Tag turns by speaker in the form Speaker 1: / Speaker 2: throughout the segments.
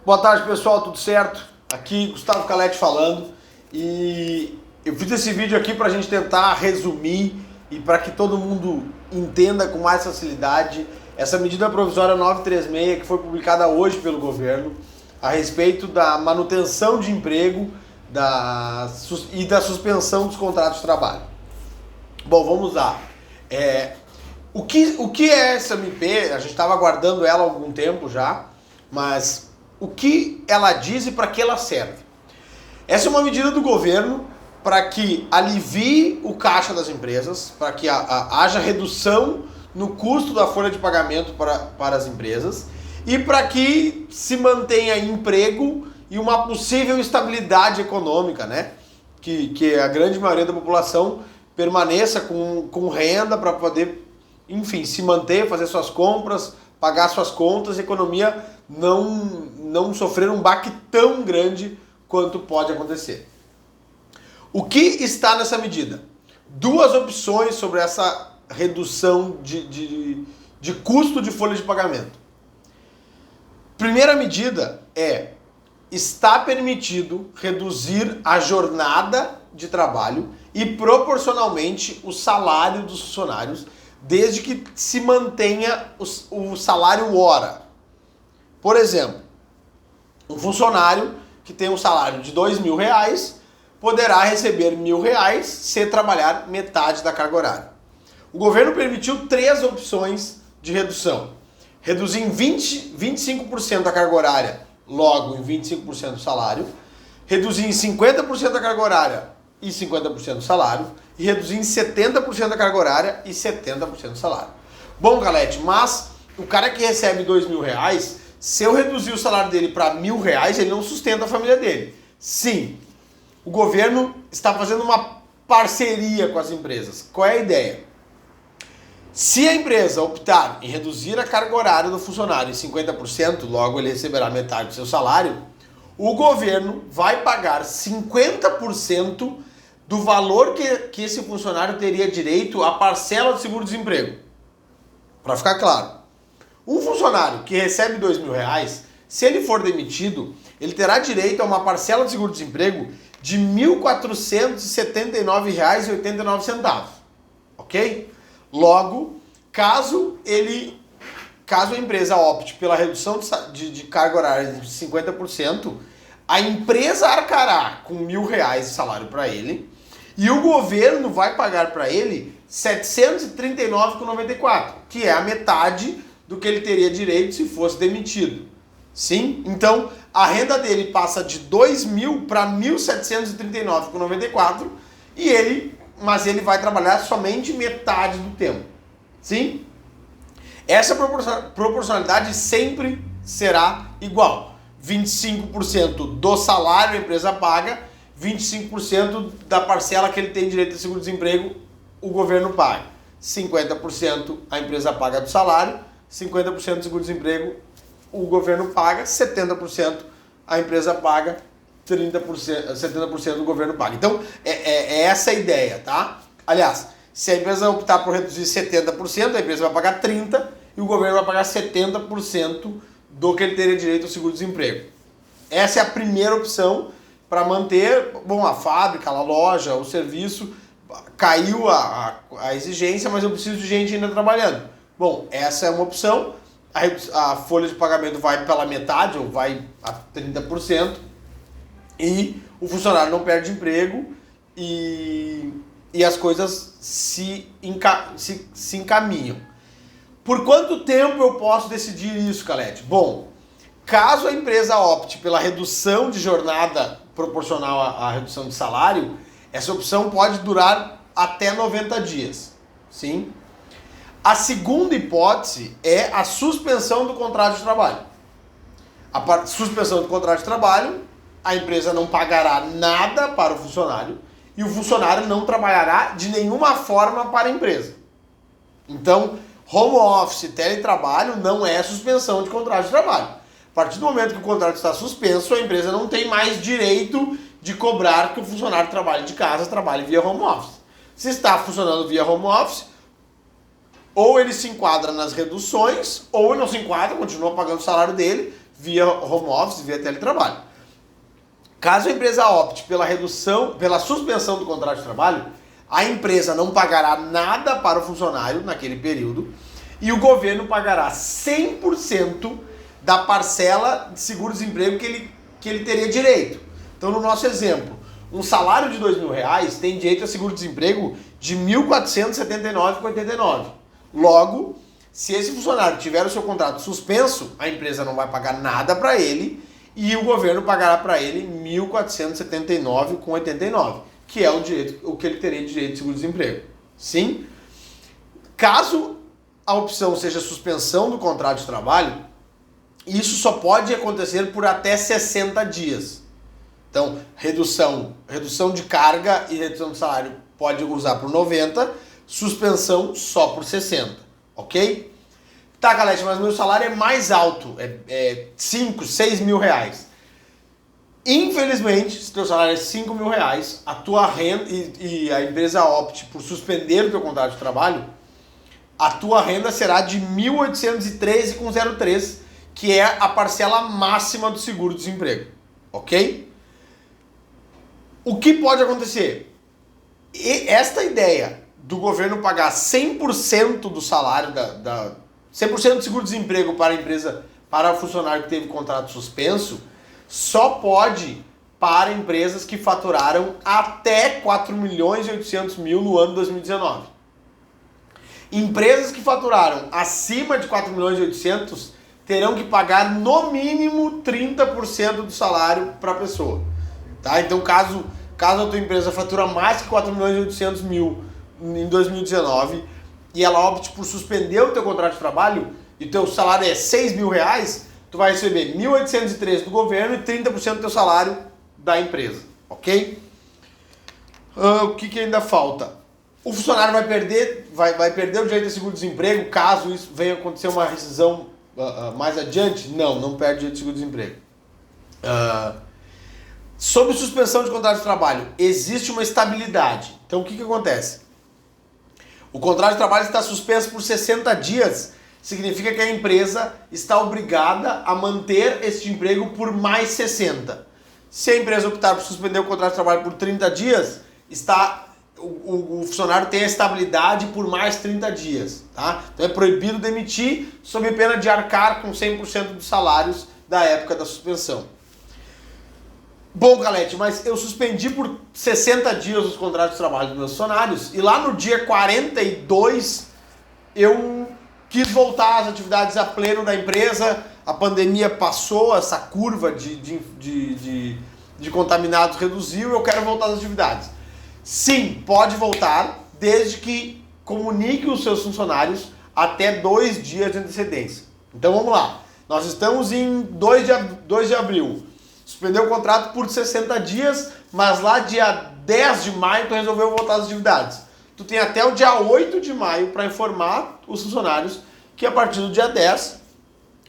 Speaker 1: Boa tarde, pessoal, tudo certo? Aqui Gustavo Calete falando e eu fiz esse vídeo aqui para a gente tentar resumir e para que todo mundo entenda com mais facilidade essa medida provisória 936 que foi publicada hoje pelo governo a respeito da manutenção de emprego e da suspensão dos contratos de trabalho. Bom, vamos lá. O que é essa MP? A gente estava aguardando ela há algum tempo já, mas o que ela diz e para que ela serve? Essa é uma medida do governo para que alivie o caixa das empresas, para que haja redução no custo da folha de pagamento para as empresas e para que se mantenha emprego e uma possível estabilidade econômica, né? Que a grande maioria da população permaneça com renda para poder, enfim, se manter, fazer suas compras, pagar suas contas, a economia não sofrer um baque tão grande quanto pode acontecer. O que está nessa medida? Duas opções sobre essa redução de custo de folha de pagamento. Primeira medida está permitido reduzir a jornada de trabalho e proporcionalmente o salário dos funcionários, desde que se mantenha o salário hora. Por exemplo, um funcionário que tem um salário de R$2.000 poderá receber R$1.000 se trabalhar metade da carga horária. O governo permitiu 3 opções de redução. Reduzir em 25% a carga horária, logo em 25% do salário. Reduzir em 50% a carga horária e 50% do salário. E reduzir em 70% a carga horária e 70% do salário. Bom, Galete, mas o cara que recebe R$2.000, se eu reduzir o salário dele para R$1.000, ele não sustenta a família dele. Sim, o governo está fazendo uma parceria com as empresas. Qual é a ideia? Se a empresa optar em reduzir a carga horária do funcionário em 50%, logo ele receberá metade do seu salário, o governo vai pagar 50% do valor que esse funcionário teria direito à parcela de seguro-desemprego. Para ficar claro, um funcionário que recebe R$2.000, se ele for demitido, ele terá direito a uma parcela de seguro-desemprego de R$ 1.479,89, ok? Logo, caso a empresa opte pela redução de carga horária de 50%, a empresa arcará com R$1.000 de salário para ele e o governo vai pagar para ele R$ 739,94, que é a metade do que ele teria direito se fosse demitido. Sim? Então, a renda dele passa de R$2.000 para R$ 1.739,94 mas ele vai trabalhar somente metade do tempo. Sim? Essa proporcionalidade sempre será igual. 25% do salário a empresa paga, 25% da parcela que ele tem direito a seguro-desemprego o governo paga. 50% a empresa paga do salário, 50% do seguro-desemprego o governo paga, 70% a empresa paga, 70% o governo paga. Então, é essa a ideia, tá? Aliás, se a empresa optar por reduzir 70%, a empresa vai pagar 30% e o governo vai pagar 70% do que ele teria direito ao seguro-desemprego. Essa é a primeira opção para manter, bom, a fábrica, a loja, o serviço, caiu a exigência, mas eu preciso de gente ainda trabalhando. Bom, essa é uma opção, a folha de pagamento vai pela metade, ou vai a 30%, e o funcionário não perde emprego e as coisas se encaminham. Por quanto tempo eu posso decidir isso, Calete? Bom, caso a empresa opte pela redução de jornada proporcional à redução de salário, essa opção pode durar até 90 dias. Sim? A segunda hipótese é a suspensão do contrato de trabalho. A suspensão do contrato de trabalho, a empresa não pagará nada para o funcionário e o funcionário não trabalhará de nenhuma forma para a empresa. Então, home office, teletrabalho não é suspensão de contrato de trabalho. A partir do momento que o contrato está suspenso, a empresa não tem mais direito de cobrar que o funcionário trabalhe de casa, trabalhe via home office. Se está funcionando via home office, ou ele se enquadra nas reduções, ou ele não se enquadra, continua pagando o salário dele, via home office, via teletrabalho. Caso a empresa opte pela suspensão do contrato de trabalho, a empresa não pagará nada para o funcionário naquele período e o governo pagará 100% da parcela de seguro-desemprego que ele teria direito. Então, no nosso exemplo, um salário de R$2.000 tem direito a seguro-desemprego de R$ 1.479,89. Logo, se esse funcionário tiver o seu contrato suspenso, a empresa não vai pagar nada para ele e o governo pagará para ele R$ 1.479,89, que é o que ele teria de direito de seguro-desemprego. Sim? Caso a opção seja suspensão do contrato de trabalho, isso só pode acontecer por até 60 dias. Então, redução de carga e redução de salário pode usar por 90, suspensão só por 60, ok? Tá, Calete, mas meu salário é mais alto, é 5, 6 mil reais. Infelizmente, se teu salário é 5 mil reais, a tua renda e a empresa opte por suspender o teu contrato de trabalho, a tua renda será de 1.813,03, que é a parcela máxima do seguro-desemprego, ok? O que pode acontecer? Esta ideia do governo pagar 100% do salário, 100% do seguro-desemprego para a empresa, para o funcionário que teve contrato suspenso, só pode para empresas que faturaram até 4.800.000 no ano 2019. Empresas que faturaram acima de 4.800.000 terão que pagar no mínimo 30% do salário para a pessoa. Tá? Então, caso a tua empresa fatura mais que 4.800.000 em 2019 e ela opte por suspender o teu contrato de trabalho e o teu salário é 6 mil reais, tu vai receber 1.813 do governo e 30% do teu salário da empresa, ok? O que ainda falta? O funcionário vai perder o direito a seguro-desemprego caso isso venha acontecer uma rescisão mais adiante? Não perde o direito de seguro-desemprego. Sobre suspensão de contrato de trabalho, existe uma estabilidade. Então o que acontece? O contrato de trabalho está suspenso por 60 dias, significa que a empresa está obrigada a manter este emprego por mais 60. Se a empresa optar por suspender o contrato de trabalho por 30 dias, o funcionário tem a estabilidade por mais 30 dias. Tá? Então é proibido demitir sob pena de arcar com 100% dos salários da época da suspensão. Bom, Calete, mas eu suspendi por 60 dias os contratos de trabalho dos meus funcionários e lá no dia 42 eu quis voltar às atividades a pleno da empresa, a pandemia passou, essa curva de contaminados reduziu e eu quero voltar às atividades. Sim, pode voltar, desde que comunique os seus funcionários até 2 dias de antecedência. Então vamos lá, nós estamos em 2 de abril. Suspendeu o contrato por 60 dias, mas lá dia 10 de maio tu resolveu voltar às atividades. Tu tem até o dia 8 de maio para informar os funcionários que a partir do dia 10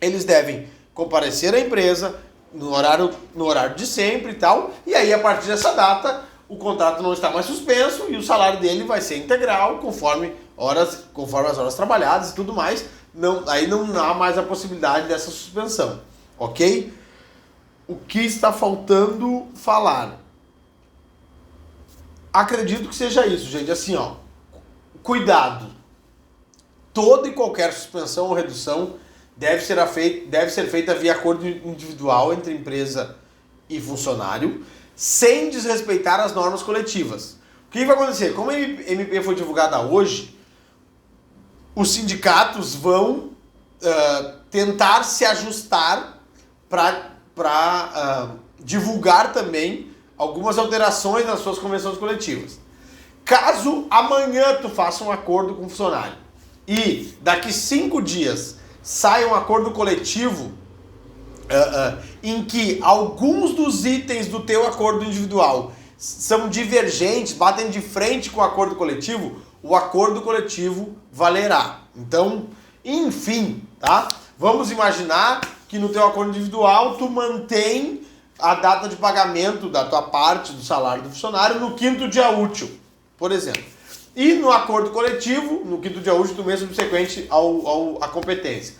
Speaker 1: eles devem comparecer à empresa no horário de sempre e tal. E aí a partir dessa data o contrato não está mais suspenso e o salário dele vai ser integral conforme as horas trabalhadas e tudo mais. Aí não há mais a possibilidade dessa suspensão, ok? O que está faltando falar? Acredito que seja isso, gente. Assim, ó, cuidado. Toda e qualquer suspensão ou redução deve ser feita via acordo individual entre empresa e funcionário, sem desrespeitar as normas coletivas. O que vai acontecer? Como a MP foi divulgada hoje, os sindicatos vão tentar se ajustar para divulgar também algumas alterações nas suas convenções coletivas. Caso amanhã tu faça um acordo com o funcionário e daqui 5 dias saia um acordo coletivo em que alguns dos itens do teu acordo individual são divergentes, batem de frente com o acordo coletivo, o acordo coletivo valerá. Então, enfim, tá? Vamos imaginar que no teu acordo individual tu mantém a data de pagamento da tua parte do salário do funcionário no 5º dia útil, por exemplo. E no acordo coletivo, no 5º dia útil do mês subsequente à competência.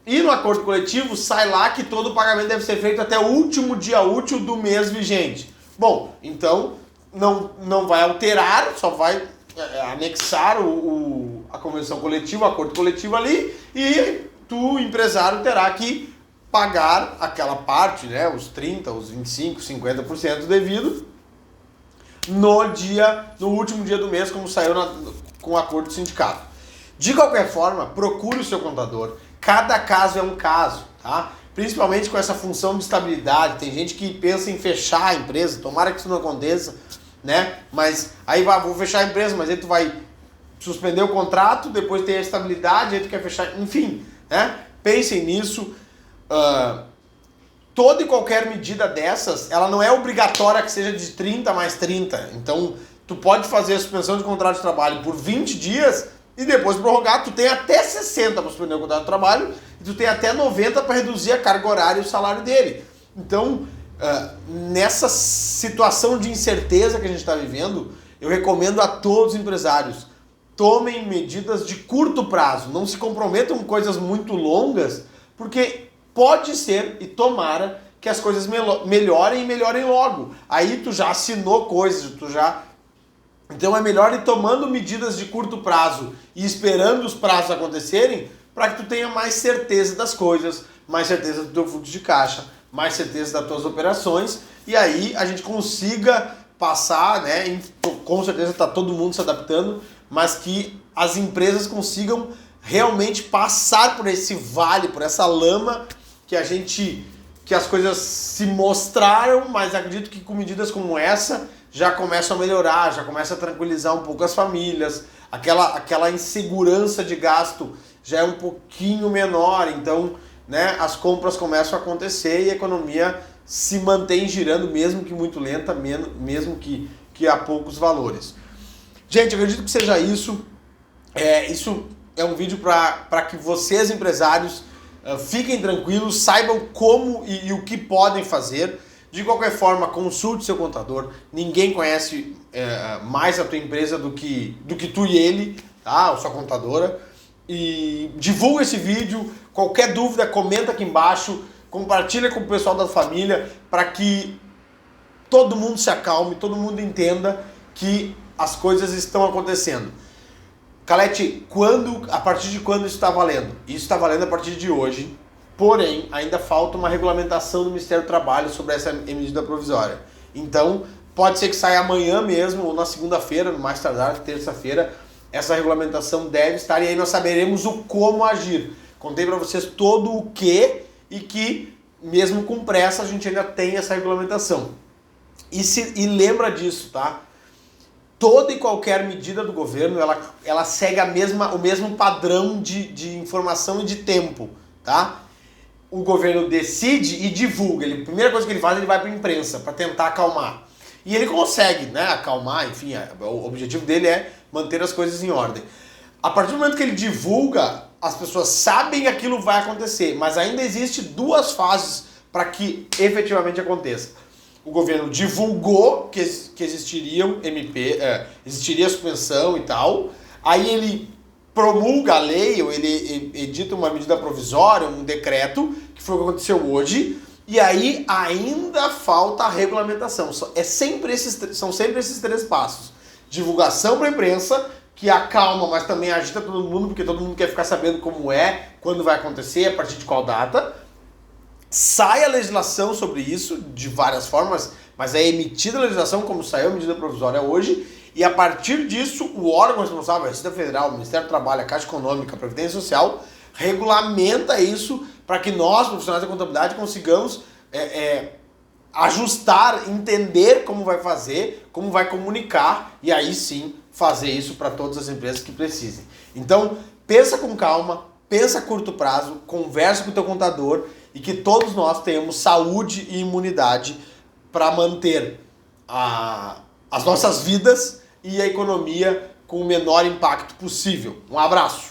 Speaker 1: E no acordo coletivo sai lá que todo o pagamento deve ser feito até o último dia útil do mês vigente. Bom, então não vai alterar, só vai anexar a convenção coletiva, o acordo coletivo ali, e tu, empresário, terá que pagar aquela parte, né, os 30%, os 25%, 50% devido no último dia do mês, como saiu com o acordo do sindicato. De qualquer forma, procure o seu contador. Cada caso é um caso, tá? Principalmente com essa função de estabilidade. Tem gente que pensa em fechar a empresa, tomara que isso não aconteça, né? Mas aí vou fechar a empresa, mas aí tu vai suspender o contrato, depois tem a estabilidade, aí tu quer fechar, enfim, né? Pensem nisso. Toda e qualquer medida dessas, ela não é obrigatória que seja de 30 mais 30. Então, tu pode fazer a suspensão de contrato de trabalho por 20 dias e depois prorrogar. Tu tem até 60 para suspender o contrato de trabalho e tu tem até 90 para reduzir a carga horária e o salário dele. Então, nessa situação de incerteza que a gente está vivendo, eu recomendo a todos os empresários, tomem medidas de curto prazo, não se comprometam com coisas muito longas, porque pode ser, e tomara, que as coisas melhorem e melhorem logo. Aí tu já assinou coisas, Então é melhor ir tomando medidas de curto prazo e esperando os prazos acontecerem para que tu tenha mais certeza das coisas, mais certeza do teu fluxo de caixa, mais certeza das tuas operações, e aí a gente consiga passar, né? Com certeza está todo mundo se adaptando, mas que as empresas consigam realmente passar por esse vale, por essa lama que as coisas se mostraram, mas acredito que com medidas como essa já começam a melhorar, já começa a tranquilizar um pouco as famílias, aquela insegurança de gasto já é um pouquinho menor, então, né, as compras começam a acontecer e a economia se mantém girando, mesmo que muito lenta, mesmo que a poucos valores. Gente, eu acredito que seja isso. Isso é um vídeo para que vocês, empresários, fiquem tranquilos, saibam como e o que podem fazer. De qualquer forma, consulte seu contador. Ninguém conhece mais a tua empresa do que tu e ele, tá? A sua contadora. E divulga esse vídeo. Qualquer dúvida, comenta aqui embaixo. Compartilha com o pessoal da família para que todo mundo se acalme, todo mundo entenda que as coisas estão acontecendo. Calete, a partir de quando isso está valendo? Isso está valendo a partir de hoje, porém, ainda falta uma regulamentação do Ministério do Trabalho sobre essa medida provisória. Então, pode ser que saia amanhã mesmo, ou na segunda-feira, no mais tardar, terça-feira, essa regulamentação deve estar, e aí nós saberemos o como agir. Contei para vocês todo o que, e que, mesmo com pressa, a gente ainda tem essa regulamentação. E lembra disso, tá? Toda e qualquer medida do governo, ela segue o mesmo padrão de informação e de tempo, tá? O governo decide e divulga. A primeira coisa que ele faz, ele vai para a imprensa para tentar acalmar. E ele consegue, né, acalmar, enfim, o objetivo dele é manter as coisas em ordem. A partir do momento que ele divulga, as pessoas sabem que aquilo vai acontecer, mas ainda existe duas fases para que efetivamente aconteça. O governo divulgou que existiria existiria suspensão e tal, aí ele promulga a lei, ou ele edita uma medida provisória, um decreto, que foi o que aconteceu hoje, e aí ainda falta a regulamentação. São sempre esses três passos. Divulgação para a imprensa, que acalma, mas também agita todo mundo, porque todo mundo quer ficar sabendo como quando vai acontecer, a partir de qual data. Sai a legislação sobre isso, de várias formas, mas é emitida a legislação, como saiu a medida provisória hoje, e a partir disso, o órgão responsável, a Receita Federal, o Ministério do Trabalho, a Caixa Econômica, a Previdência Social, regulamenta isso para que nós, profissionais da contabilidade, consigamos ajustar, entender como vai fazer, como vai comunicar, e aí sim fazer isso para todas as empresas que precisem. Então, pensa com calma, pensa a curto prazo, conversa com o teu contador, e que todos nós tenhamos saúde e imunidade para manter as nossas vidas e a economia com o menor impacto possível. Um abraço!